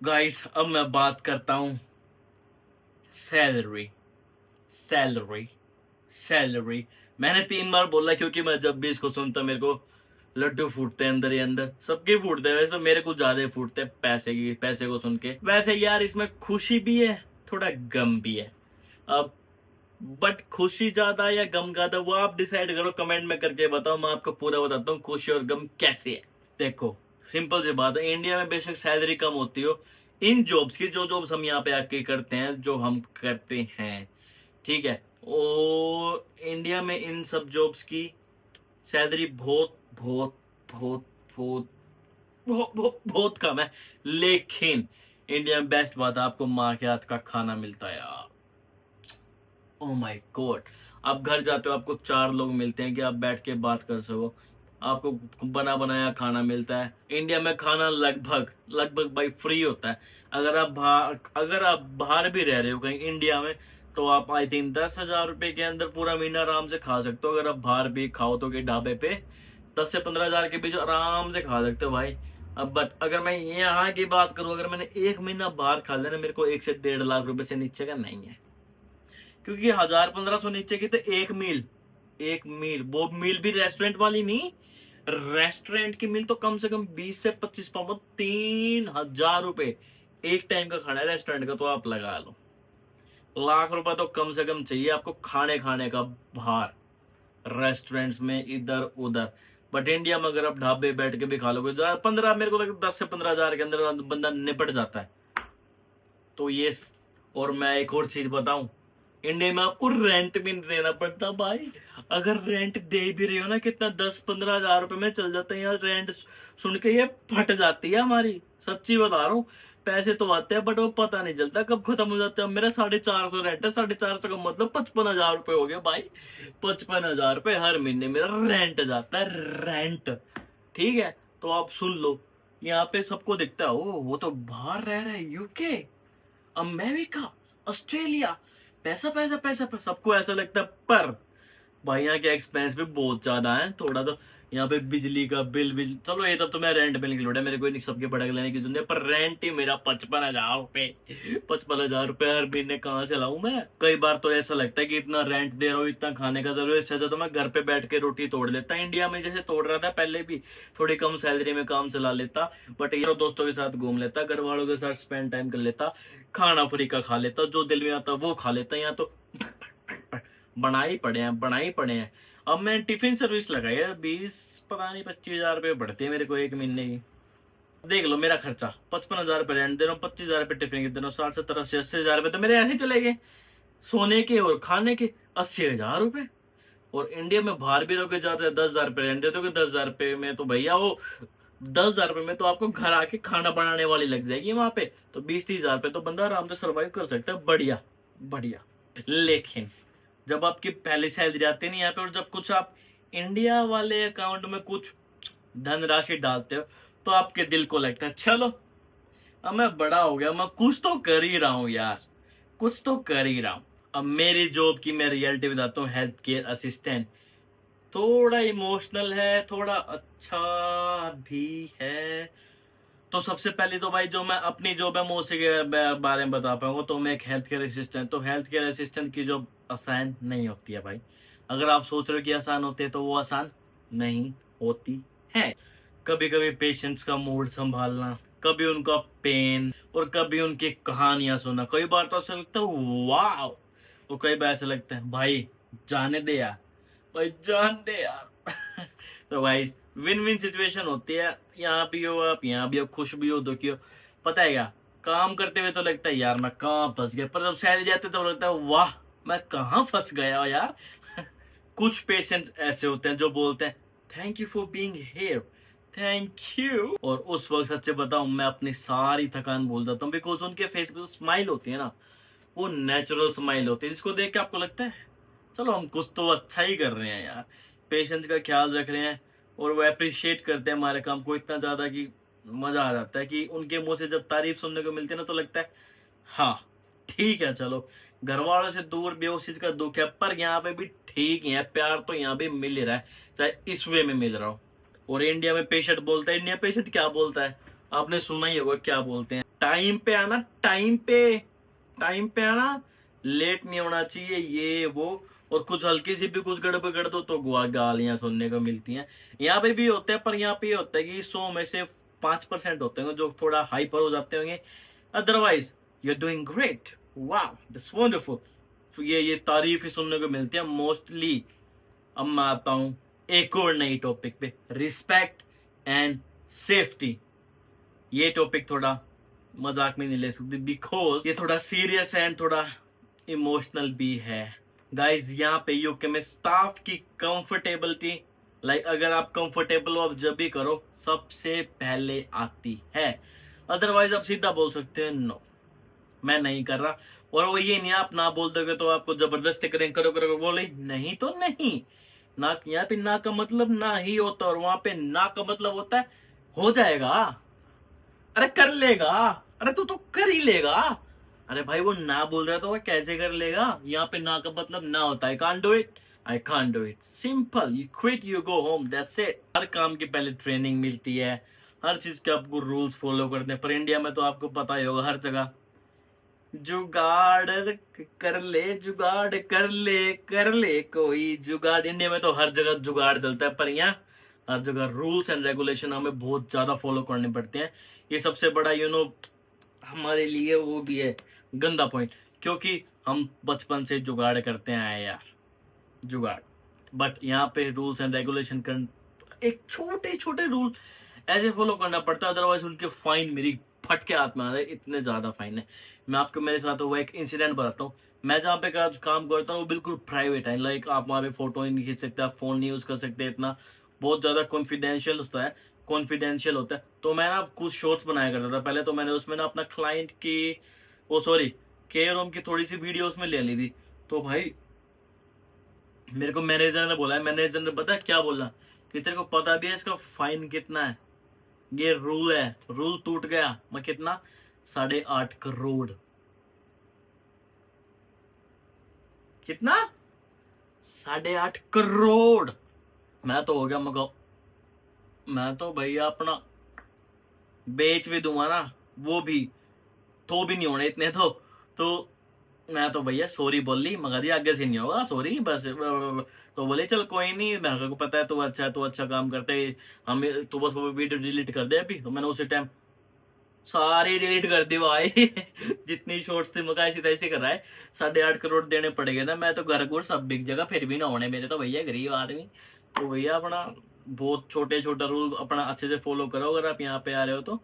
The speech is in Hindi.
गाइस अब मैं बात करता हूँ सैलरी सैलरी सैलरी। मैंने 3 बार बोला क्योंकि मैं जब भी इसको सुनता मेरे को लड्डू फूटते हैं अंदर ही अंदर। सबके फूटते हैं, वैसे तो मेरे कुछ ज्यादा ही फूटते हैं पैसे को सुन के। वैसे यार इसमें खुशी भी है, थोड़ा गम भी है। अब बट खुशी ज्यादा या गम ज्यादा वो आप डिसाइड करो, कमेंट में करके बताओ। मैं आपको पूरा बताता हूँ खुशी और गम कैसे है। देखो, सिंपल सी बात है, इंडिया में बेशक सैलरी कम होती हो, इन जॉब्स की, जो जॉब्स हम यहाँ पे आके करते हैं, जो हम करते हैं, ठीक है, ओ इंडिया में इन सब जॉब्स की सैलरी बहुत बहुत बहुत बहुत बहुत बहुत बहुत कम है। लेकिन इंडिया में बेस्ट बात है, आपको माँ के हाथ का खाना मिलता है यार। Oh my God. आप घर जाते हो, आपको 4 लोग मिलते हैं कि आप बैठ के बात कर सको। आपको बना बनाया खाना मिलता है। इंडिया में खाना लगभग लगभग भाई फ्री होता है। अगर आप बाहर भी रह रहे हो कहीं इंडिया में, तो आप आई थिंक 10,000 रुपए के अंदर पूरा महीना आराम से खा सकते हो। अगर आप बाहर भी खाओ तो कि ढाबे पे 10 से 15 हजार के बीच आराम से खा सकते हो भाई। अब बट अगर मैं यहाँ की बात करूं, अगर मैंने 1 महीना बाहर खा लेना, मेरे को 1 से 1.5 लाख रुपए से नीचे का नहीं है। क्योंकि 1,000-1,500 नीचे की तो एक मील, वो मील भी रेस्टोरेंट वाली नहीं। रेस्टोरेंट की मील तो कम से कम 20 से 25 पाउंड, 3,000 रुपए एक टाइम का खाना है रेस्टोरेंट का, तो आप लगा लो। लाख रुपए तो कम से कम चाहिए आपको खाने खाने का बाहर रेस्टोरेंट्स में इधर उधर। बट इंडिया में अगर आप ढाबे बैठ के भी खा लोगे, 15, मेरे को लगता है 10 से 15 हजार के अंदर बंदा निपट जाता है। तो ये और मैं एक और चीज बताऊं, इंडिया में आपको रेंट भी नहीं देना पड़ता भाई। अगर रेंट दे भी रही हो ना, कितना 10-15 हजार रुपए में चल जाता है। यहाँ रेंट सुन के ये फट जाती है हमारी, सच्ची बता रहा हूँ। पैसे तो आते हैं बट वो पता नहीं चलता कब खत्म हो जाते हैं। मेरा 450 रेंट है, 450 का मतलब 55 हजार रुपए हो गए भाई। 55 हजार रुपए हर महीने मेरा रेंट जाता है, रेंट। ठीक है, तो आप सुन लो, यहाँ पे सबको दिखता है ओ वो तो बाहर रह रहा है, यूके, अमेरिका, ऑस्ट्रेलिया, पैसा पैसा पैसा पैसा, सबको ऐसा लगता है। पर भाई यहाँ के एक्सपेंस भी बहुत ज्यादा है थोड़ा तो। यहाँ पे बिजली का बिल चलो ये तब तो मैं रेंट पे निकलूंगा, मेरे को नहीं सबके भड़क लेने की जरूरत है। पर रेंट ही मेरा 55 हजार रुपए, 55 हजार रुपए हर महीने कहाँ से लाऊं मैं। कई बार तो ऐसा लगता है कि इतना रेंट दे रहा हूँ, इतना खाने का जरूरत है, इससे अच्छा तो मैं घर पे बैठ के रोटी तोड़ लेता। इंडिया में जैसे तोड़ रहा था पहले भी, थोड़ी कम सैलरी में काम चला लेता। बट ये दोस्तों के साथ घूम लेता, घर वालों के साथ स्पेंड टाइम कर लेता, खाना फ्री का खा लेता, जो दिल में आता वो खा लेता। यहाँ तो बना ही पड़े हैं। अब मैं टिफिन सर्विस लगाई है, 20 पता नहीं 25 हजार रुपये बढ़ती है मेरे को एक महीने की। देख लो मेरा खर्चा, 55 हजार रुपये रेंट दे रहा हूँ, 25 हजार रुपये टिफिन के दे रहा हूँ, 60, 70, 80, 80 हजार रुपये तो मेरे ऐसे चले गए सोने के और खाने के। 80 हजार रुपये। और इंडिया में बाहर भी रहोगे जाते हैं, 10 हजार रुपये रेंट देते हो। 10 हजार रुपये में तो भैया वो 10 हजार रुपये में तो आपको घर आके खाना बनाने वाली लग जाएगी वहां पे। तो 20-30 हजार रुपये तो बंदा आराम से सर्वाइव कर सकता है, बढ़िया बढ़िया। लेकिन जब आपकी पहली सैलरी आती नहीं यहाँ पे, और जब कुछ आप इंडिया वाले अकाउंट में कुछ धनराशि डालते हो, तो आपके दिल को लगता है चलो अब मैं बड़ा हो गया, मैं कुछ तो कर ही रहा हूँ यार, कुछ तो कर ही रहा हूँ। अब मेरी जॉब की मैं रियलिटी बताता हूँ, हेल्थ केयर असिस्टेंट। थोड़ा इमोशनल है, थोड़ा अच्छा भी है। तो सबसे पहले तो भाई जो मैं अपनी जॉब है मैं उसी के बारे में बता पाऊंगा। तो मैं एक हेल्थ केयर असिस्टेंट, तो हेल्थ केयर असिस्टेंट की जॉब आसान नहीं होती है भाई। अगर आप सोच रहे हो कि आसान होती है, तो वो आसान नहीं होती है। कभी कभी पेशेंट्स का मूड संभालना, कभी उनका पेन, और कभी उनकी कहानियां सुनना। कई बार तो ऐसा लगता है वाह, और कई बार ऐसा लगता है भाई जाने दे यार, भाई जान दे यार। तो भाई विन विन सिचुएशन होती है। यहाँ भी हो आप, यहाँ भी हो, खुश भी हो दुखी हो। पता है क्या, काम करते हुए तो लगता है यार मैं कहाँ फंस गया, पर जब सैलरी जाते तो लगता है वाह मैं कहाँ फंस गया यार। कुछ पेशेंट्स ऐसे होते हैं जो बोलते हैं thank you for being here, thank you, और उस वक्त सच्चे बताऊं मैं अपनी सारी थकान भूल जाता हूँ। बिकॉज उनके फेस पे जो स्माइल होती है ना, वो नेचुरल स्माइल होती है, जिसको देख के आपको लगता है चलो हम कुछ तो अच्छा ही कर रहे हैं यार, पेशेंट्स का ख्याल रख रहे हैं। और वो अप्रिशिएट करते हैं हमारे काम को इतना ज्यादा कि मजा आ जाता है। कि उनके मुंह से जब तारीफ सुनने को मिलती है ना, तो लगता है हाँ ठीक है चलो, घर वालों से दूर भी उस चीज का दुख है, पर यहाँ पे भी ठीक है, प्यार तो यहाँ भी मिल ही रहा है, चाहे इस वे में मिल रहा हो। और इंडिया में पेशेंट बोलता है, इंडिया पेशेंट क्या बोलता है, आपने सुना ही होगा क्या बोलते हैं, टाइम पे आना, टाइम पे आना, लेट नहीं होना चाहिए, ये वो। और कुछ हल्की सी भी कुछ गड़बड़ कर दो तो गालियां सुनने को मिलती हैं। यहाँ पे भी होता है, पर यहाँ पे ये होता है कि 100 में से 5% होते हैं जो थोड़ा हाइपर हो जाते होंगे। Otherwise you are doing great, वाह दैट्स वंडरफुल। ये तारीफ ही सुनने को मिलती है मोस्टली। अब मैं आता हूं एक और नई टॉपिक पे, रिस्पेक्ट एंड सेफ्टी। ये टॉपिक थोड़ा मजाक में नहीं ले सकते, बिकॉज ये थोड़ा सीरियस है एंड थोड़ा इमोशनल भी है। गाइज यहाँ पे यूके में स्टाफ की कंफर्टेबिलिटी, लाइक अगर आप कंफर्टेबल हो आप जब भी करो, सबसे पहले आती है। अदरवाइज आप सीधा बोल सकते हैं नो मैं नहीं कर रहा। और वो ये नहीं आप ना बोल दोगे तो आपको जबरदस्ती करें, करो करो बोले नहीं तो नहीं। ना यहाँ पे ना का मतलब ना ही होता, और वहां पे ना का मतलब होता है हो जाएगा, अरे कर लेगा, अरे तू तो कर ही लेगा। अरे भाई वो ना बोल रहा है तो वो कैसे कर लेगा। यहाँ पे ना का मतलब ना होता है, I can't do it, I can't do it, simple, you quit you go home, that's it. हर काम की पहले ट्रेनिंग मिलती है, हर चीज के आपको रूल्स फॉलो करते हैं। पर इंडिया में तो आपको पता ही होगा, हर जगह जुगाड़ कर ले, जुगाड़ कर ले कोई जुगाड़। इंडिया में तो हर जगह जुगाड़ चलता है, पर यहाँ हर जगह रूल्स एंड रेगुलेशन हमें बहुत ज्यादा फॉलो करने पड़ते हैं। ये सबसे बड़ा हमारे लिए वो भी है गंदा पॉइंट, क्योंकि हम बचपन से जुगाड़ करते आए यार, जुगाड़। बट यहाँ पे रूल्स एंड रेगुलेशन कर, एक छोटे छोटे रूल ऐसे फॉलो करना पड़ता है, अदरवाइज उनके फाइन मेरी फट के हाथ में आ रहे, इतने ज्यादा फाइन है। मैं आपको मेरे साथ हुआ एक इंसिडेंट बताता हूँ। मैं जहाँ पे काम करता हूँ वो बिल्कुल प्राइवेट है, लाइक आप वहाँ पे फोटो नहीं खींच सकते, आप फोन नहीं यूज कर सकते, इतना बहुत ज्यादा कॉन्फिडेंशियल होता है। तो मैं ना कुछ शॉर्ट्स बनाया करता था पहले, तो मैंने उसमें ना अपना क्लाइंट की, वो सॉरी, केयर होम की थोड़ी सी वीडियो उसमें ले ली थी। तो भाई मेरे को मैनेजर ने बोला है, मैनेजर ने पता है क्या बोला, कि तेरे को पता भी है इसका फाइन कितना है, ये रूल है, रूल टूट गया मैं कितना, 8.5 करोड़। कितना? 8.5 करोड़। मैं तो हो गया, मैं तो भैया अपना बेच भी दूंगा ना, वो भी तो भी नहीं होने इतने तो मैं तो भैया सॉरी बोल ली, मगर जी आगे से नहीं होगा, सॉरी बस। तो बोले चल कोई नहीं, मेरे को पता है तू अच्छा है, तू अच्छा काम करते है, हम तो बस वो वीडियो डिलीट कर दे अभी। तो मैंने उसी टाइम सारी डिलीट कर दी भाई। जितनी शॉर्ट्स थी मका ऐसी तैसी कर रहा है। 8.5 करोड़ देने पड़ेंगे ना, मैं तो घर घुर सब बिक जगह, फिर भी ना होने मेरे, तो भैया गरीब आदमी। तो भैया अपना बहुत छोटे छोटा रूल अपना अच्छे से फॉलो करो अगर आप यहाँ पे आ रहे हो तो।